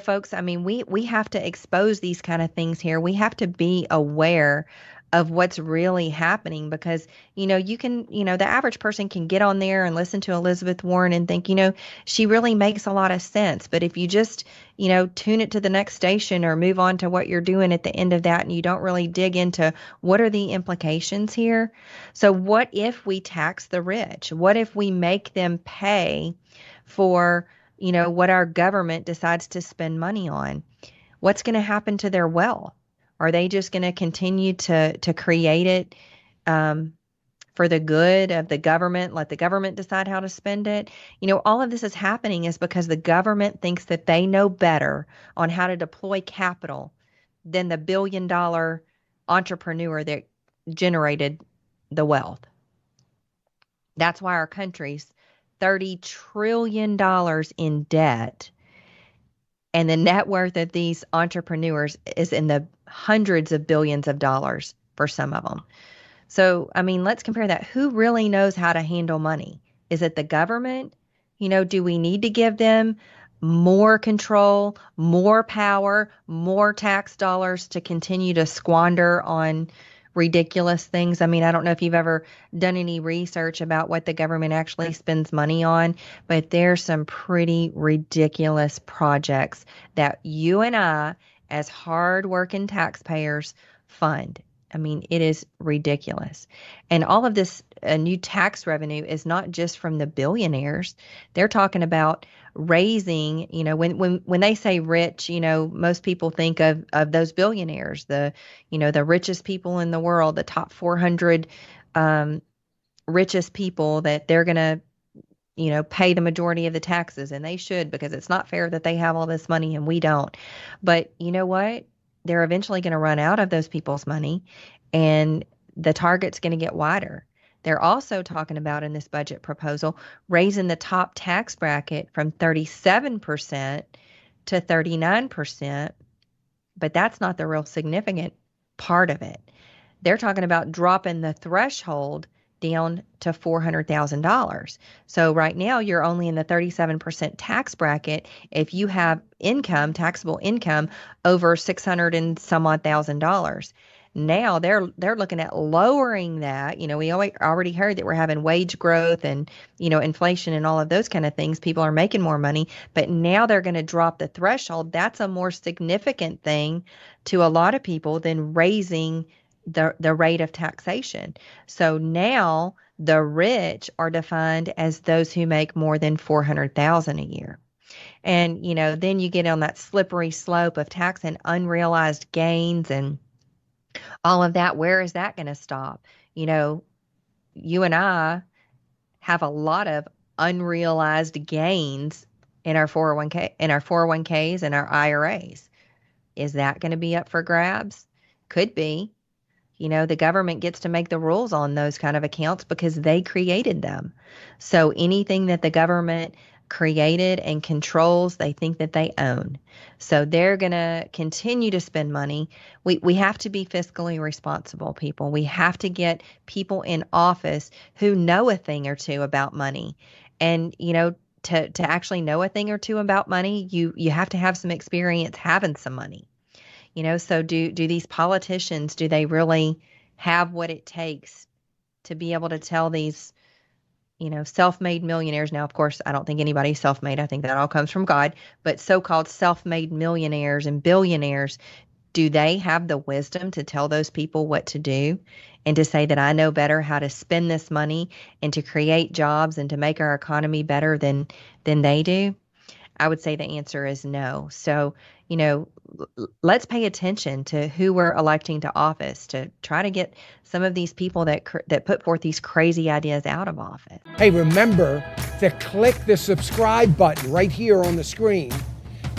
Folks, I mean, we have to expose these kind of things here. We have to be aware of what's really happening because, the average person can get on there and listen to Elizabeth Warren and think, she really makes a lot of sense. But if you just, tune it to the next station or move on to what you're doing at the end of that and you don't really dig into what are the implications here. So what if we tax the rich? What if we make them pay for what our government decides to spend money on? What's going to happen to their wealth? Are they just going to continue to create it for the good of the government, let the government decide how to spend it? All of this is happening is because the government thinks that they know better on how to deploy capital than the billion-dollar entrepreneur that generated the wealth. That's why our country's $30 trillion in debt. And the net worth of these entrepreneurs is in the hundreds of billions of dollars for some of them. So, I mean, let's compare that. Who really knows how to handle money? Is it the government? Do we need to give them more control, more power, more tax dollars to continue to squander on ridiculous things? I mean, I don't know if you've ever done any research about what the government actually spends money on, but there's some pretty ridiculous projects that you and I, as hardworking taxpayers, fund. I mean, it is ridiculous. And all of this new tax revenue is not just from the billionaires. They're talking about raising, when they say rich, most people think of those billionaires, the richest people in the world, the top 400 richest people, that they're going to pay the majority of the taxes, and they should, because it's not fair that they have all this money and we don't. But you know what? They're eventually going to run out of those people's money, and the target's going to get wider. They're also talking about in this budget proposal raising the top tax bracket from 37% to 39%, but that's not the real significant part of it. They're talking about dropping the threshold down to $400,000. So right now you're only in the 37% tax bracket if you have taxable income over 600 and some odd $1,000. Now they're looking at lowering that. We already heard that we're having wage growth and, inflation and all of those kind of things. People are making more money, but now they're going to drop the threshold. That's a more significant thing to a lot of people than raising the rate of taxation. So now the rich are defined as those who make more than $400,000 a year. And, then you get on that slippery slope of taxing unrealized gains and all of that. Where is that going to stop? You and I have a lot of unrealized gains in our 401ks and our IRAs. Is that going to be up for grabs? Could be. The government gets to make the rules on those kind of accounts because they created them. So anything that the government created and controls, they think that they own. So they're going to continue to spend money. We have to be fiscally responsible, people. We have to get people in office who know a thing or two about money. And, to actually know a thing or two about money, you have to have some experience having some money. So do these politicians, do they really have what it takes to be able to tell these, self-made millionaires? Now, of course, I don't think anybody's self-made. I think that all comes from God. But so-called self-made millionaires and billionaires, do they have the wisdom to tell those people what to do and to say that I know better how to spend this money and to create jobs and to make our economy better than they do? I would say the answer is no. So, let's pay attention to who we're electing to office to try to get some of these people that put forth these crazy ideas out of office. Hey, remember to click the subscribe button right here on the screen.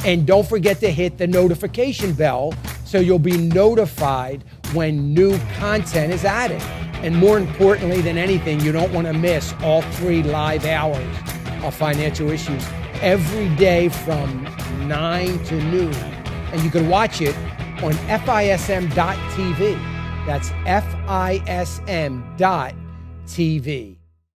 And don't forget to hit the notification bell so you'll be notified when new content is added. And more importantly than anything, you don't want to miss all 3 live hours of Financial Issues every day from 9 to noon. And you can watch it on FISM.tv. That's FISM.tv.